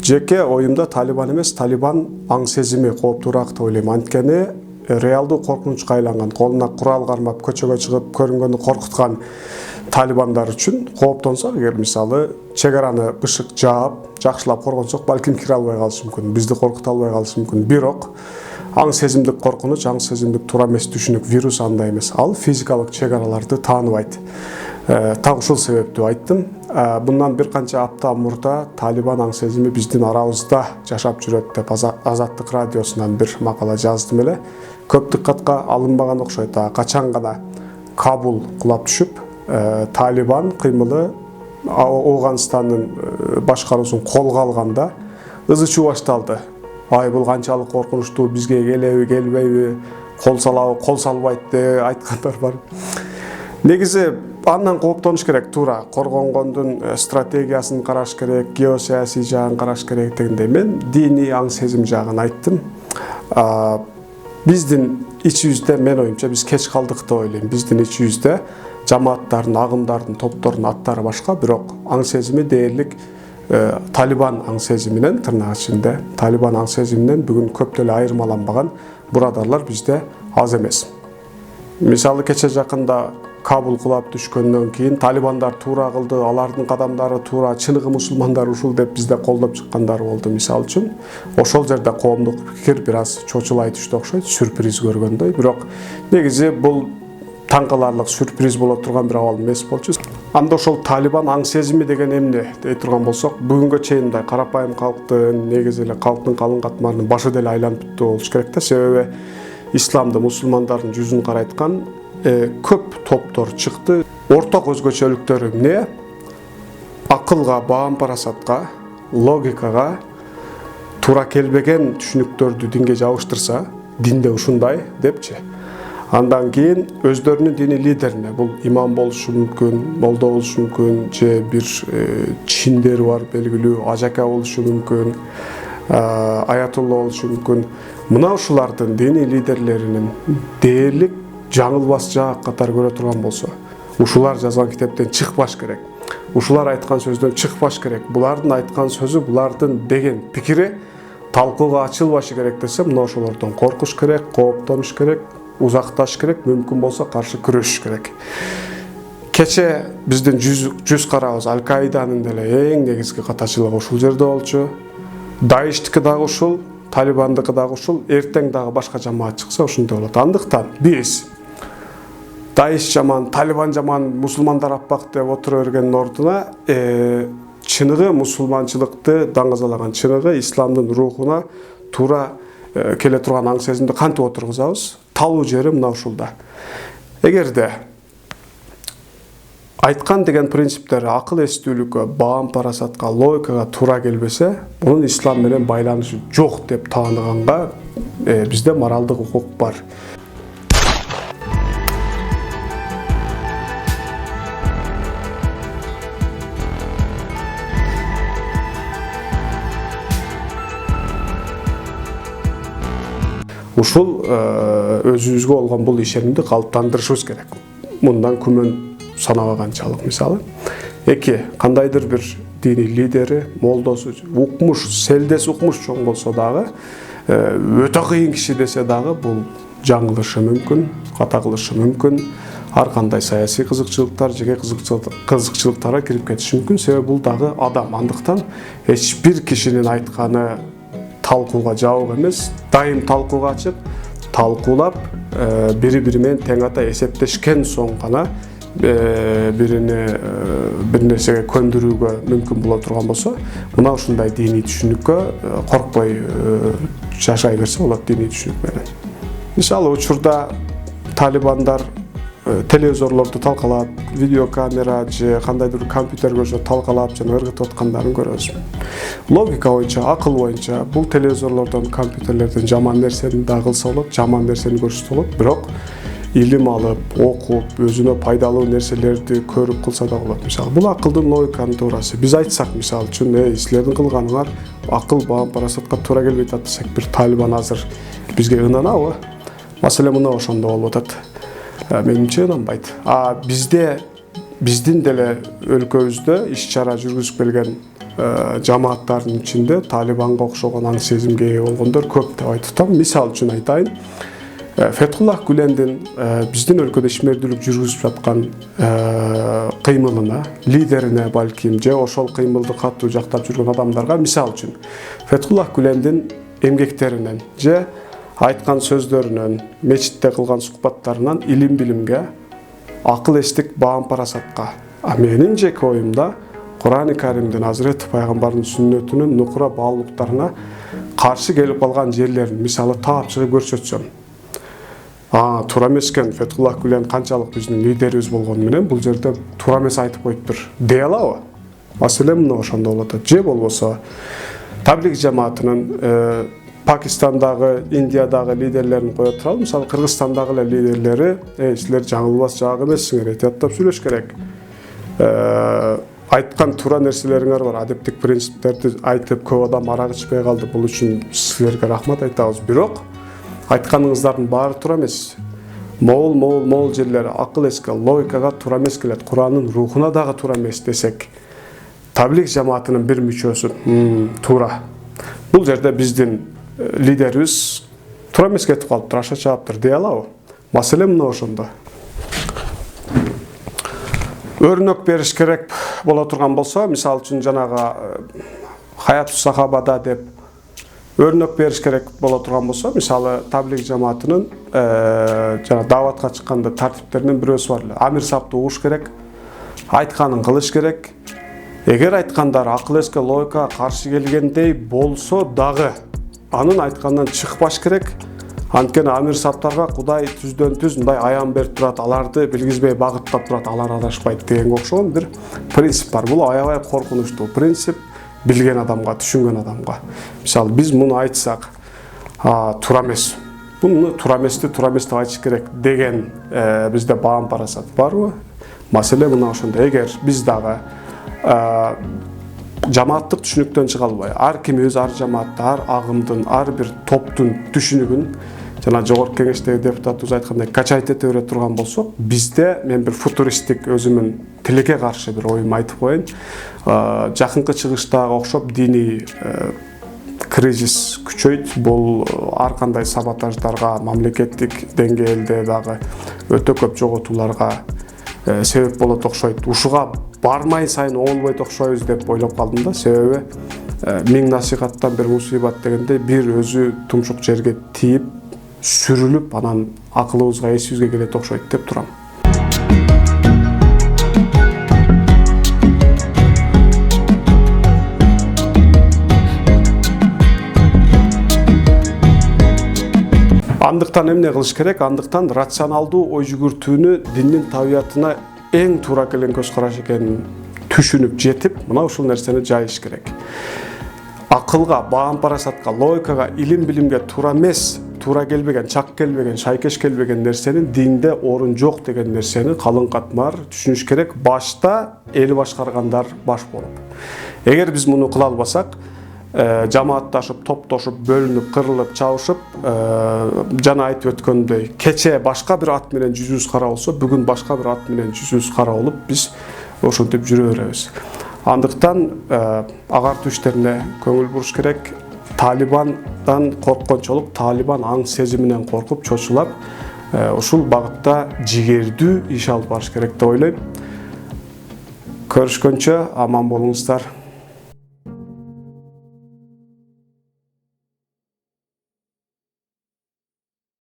Жеке оюмда Талибан эмес, Талибан аң сезими кооптуураак деп ойлойм. Анткени реалдуу коркунучка айланган, колуна курал кармап көчөгө чыгып көрүнгөндү коркуткан талибандар үчүн кооптонсок, эгер мисалы чек араны бышык жаап, жакшылап коргонсок, балким кире албай калышы мүмкүн, бизди коркута албай калышы мүмкүн. Бирок аң сезимдик коркунуч, аң сезимдик туура эмес түшүнүк, вирус андай эмес. Ал физикалык чек араларды тааныбайт. Так ушул себептүү айттым. Bundan bir kança hafta murda Taliban aң сезими биздин арабызда жашап жүрөт деп Азаттык радиосунан bir макала жаздым эле. Көп диккатка алынбаган окшойт. Качан гана Кабул кулап түшүп, Талибан кыймылы Ауганстандын башкаруусун колго алганда ызы чуу башталды. Ай, бул канчалык коркунучтуу, бизге келеби, келбейби, кол салабы, кол салбайт деп айткандар бар. Негизи андан кооптонуш керек, туура коргонгондун стратегиясын караш керек, геосаясий жагын караш керек дегендей. Мен диний аң сезим жагын айттым. Биздин ичибизде, мен оюмча, биз кеч калдык деп ойлойм. Биздин ичибизде жамааттардын, агымдардын, топтордун аттары башка, бирок аң сезими дээрлик Талибан аң сезиминен, тырнак ичинде, Талибан аң сезиминен бүгүн көп деле айырмаланбаган бурадарлар бизде аз эмес. Мисалы кече жакында Кабул кулап түшкөндөн кийин талибандар туура кылды, алардын кадамдары туура, чыныгы мусулмандар ушул деп бизде колдоп чыккандар болду мисал үчүн. Ошол жерде коомдук пикир бир аз чочулай түштү окшойт, сюрприз көргөндөй. Бирок негизи бул таң каларлык сюрприз боло турган бир абал эмес болчу. Анда ошол Талибан аң сезими деген эмне дей турган болсок, бүгүнгө чейин мындай карапайым калктын, негизи эле калктын калың катмарынын башы деле айланып бүттү болуш керек да. Себеби исламды, мусулмандардын жүзүн карайткан көп топтор чыкты. Орток өзгөчөлүктөрү эмне? Акылга, баам парасатка, логикага туура келбеген түшүнүктөрдү динге жабыштырса, динде ушундай депчи. Андан кийин өздөрүнүн диний лидерине, бул имам болушу мүмкүн, молдо болушу мүмкүн, же бир чиндери бар белгилүү ажака болушу мүмкүн, аятулла болушу мүмкүн. Мына ушулардын диний лидерлеринин дээрлик жаңылбас жаак катар көрө турган болсо, ушулар жазган китептен чыкпаш керек. Ушулар айткан сөздөн чыкпаш керек. Булардын айткан сөзү, булардын деген пикири талкууга ачылбашы керек десе, мына ошолордон коркуш керек, кооптонуш керек, узакташ керек, мүмкүн болсо каршы күрөшүш керек. Кече биздин жүз карабыз Аль-Каиданын деле эң негизги катачылыгы ушул жерде болчу. Даиштики дагы ушул, Талибандыкы дагы ушул, эртең дагы башка жамаат чыкса ушундай болот. Андыктан биз Даиш жаман, Талибан жаман, мусулмандар аппак деп отура бергендин ордуна чыныгы мусулманчылыкты даңгазалаган, чыныгы исламдын рухуна туура келе турган аң сезимди кантип отургузабыз? Талуу жери мына ушулда. Эгерде айткан деген принциптери акыл эстүүлүккө, баам парасатка, логикага туура келбесе, бунун ислам менен байланышы жок деп тааныганга бизде моралдык укук бар. Ушул өзүбүзгө болгон бул ишенимди калыптандырышыбыз керек. Мындан күмөн санабаганчалык мисалы. Эки, кандайдыр бир диний лидери, молдосу, укмуш, селдес укмуш чоң болсо дагы, өтө кыйын киши десе дагы бул жаңылышы мүмкүн, ката кылышы мүмкүн. Ар кандай саясий кызыкчылыктар, жеке кызыкчылыктарга кирип кетиши мүмкүн. Себеби бул дагы адам. Андыктан эч бир кишинин айтканы талкууга жабык эмес, дайым талкууга ачып, талкуулап, бири-бири менен тең ата эсептешкен соң гана бир нерсеге көндүрүүгө мүмкүн боло турган болсо, мына ушундай диний түшүнүккө коркпой жашай берсе болот диний түшүнүк менен. Мисалы учурда талибандар телевизорлорду талкалап, видеокамера же кандайдыр компьютер көрсө талкалап жана ыргытып аткандарын көрөбүз. Логика боюнча, акыл боюнча бул телевизорлордон, компьютерлерден жаман нерсени да кылса болот, жаман нерсени көрсөтө болот, бирок илим алып, окуп, өзүнө пайдалуу нерселерди көрүп кылса да болот. Мисалы, бул акылдын логиканын туурасы. Биз айтсак, мисалы үчүн, силердин кылганыңар акыл, баам парасатка туура келбейт десек, бир Талибан азыр бизге ынанабы? Маселе мына ошондо болуп атат. Менимче ынанбайт. Бизде биздин деле өлкөбүздө иш-чара жүргүзүп келген жамааттардын ичинде Талибанга окшогон аң сезимге ээ болгондор көп деп айтып атам. Мисал үчүн айтайын. Фетхуллах Гүлендин биздин өлкөдө ишмердүүлүк жүргүзүп жаткан кыймылына, лидерине балким же ошол кыймылды катуу жактап жүргөн адамдарга мисал үчүн Фетхуллах Гүлендин эмгектеринен же айткан сөздөрүнөн, мечитте кылган сухбаттарынан илим билимге, акыл эстик, баам парасатка, менин жеке оюмда Кур'ан-ы Каримдин Азирети пайгамбардын сүннөтүнүн нукура баалуулуктарына каршы келип калган жерлерин мисалы таап чыгып көрсөтсөм, туура эмес экен, Фетхуллах Гүлен канчалык биздин лидерибиз болгону менен бул жерде туура эмес айтып коюптур дей алабы? Маселе мына ошондо болот. Же болбосо таблиг жамаатынын Пакистандагы, Индиядагы лидерлерин кое туралы, мисалы Кыргызстандагы эле лидерлери, силер жаңылбас жак эмессиңер, этияттап сүйлөш керек. Айткан туура нерселериңер бар, адептик принциптерди айтып, көп адам арак ичпей калды. Бул үчүн силерге рахмат айтабыз. Бирок айтканыңыздардын баары туура эмес. Моул жерлери акыл эске, логикага туура эмес келет. Кур'андын рухуна дагы туура эмес десек, таблиг жамаатынын бир мүчөсү туура. Бул жерде биздин лидерибиз туура эмес кетип калыптыр, аша чагаптыр дей алабы? Маселе мына ошондо. Өрнөк бериш керек боло турган болсо, мисал үчүн жанагы Хаяту Сахабада деп өрнөк бериш керек боло турган болсо, мисалы таблиг жамаатынын жана дааватка чыкканда тартиптеринен бирөөсү бар эле. Амир сапты угуш керек, айтканын кылыш керек. Эгер айткандар акыл эске, логикага каршы келгендей болсо дагы анын айтканынан чыкпаш керек. Анткени амир саптарга Кудай түздөн түз мындай аян берип турат, аларды билгизбей багыттап турат, алар адашпайт дегенге окшогон бир принцип бар. Бул аябай коркунучтуу принцип билген адамга, түшүнгөн адамга. Мисалы биз муну айтсак, туура эмес. Муну туура эмес деп айтыш керек деген бизде баам парасат барбы? Маселе мына ошондо. Эгер биз дагы жамааттык түшүнүктөн чыга албай, ар кимибиз, ар жамаатта, ар агымдын, ар бир топтун түшүнүгүн жана жогорку кеңештеги депутатыбыз айткандай качайт эте бере турган болсок, бизде мен бир футуристтик өзүмүн тилекке каршы бир оюм айтып коеюн. Жакынкы чыгыштагы окшоп диний кризис күчөйт. Бул ар кандай саботаждарга, мамлекеттик деңгээлде дагы өтө көп жоготууларга себеп болот окшойт. Ушуга бармай сайын оңолбойт окшойбуз деп ойлоп калдым да. Себеби миң насихаттан бир мусибат дегендей бир өзү тумшук жерге тийип, сүрүлүп, анан акылыбызга, эсибизге келет окшойт деп турам. Андыктан эмне кылыш керек? Андыктан рационалдуу ой жүгүртүүнү диндин табиятына эң туура келген көз караш экенин түшүнүп жетип, мына ушул нерсени жайыш керек. Акылга, баам парасатка, логикага, илим билимге туура эмес, туура келбеген, чак келбеген, шайкеш келбеген нерсенин динде орун жок деген нерсени калың катмар түшүнүш керек. Башта эл башкаргандар баш болуп. Эгер биз муну кыла албасак, жамаатташып, топтошуп, бөлүнүп, кырылып, чабышып, жана айтып өткөндөй, кече башка бир ат менен жүзүбүз кара болсо, бүгүн башка бир ат менен жүзүбүз кара болуп, биз ошентип жүрө беребиз. Андыктан агартуу иштерине көңүл буруш керек. Талибандан корккончолук, Талибан аң сезиминен коркуп, чочулап, ушул багытта жигердүү иш алып барыш керек деп ойлойм. Көрүшкөнчө аман болуңуздар.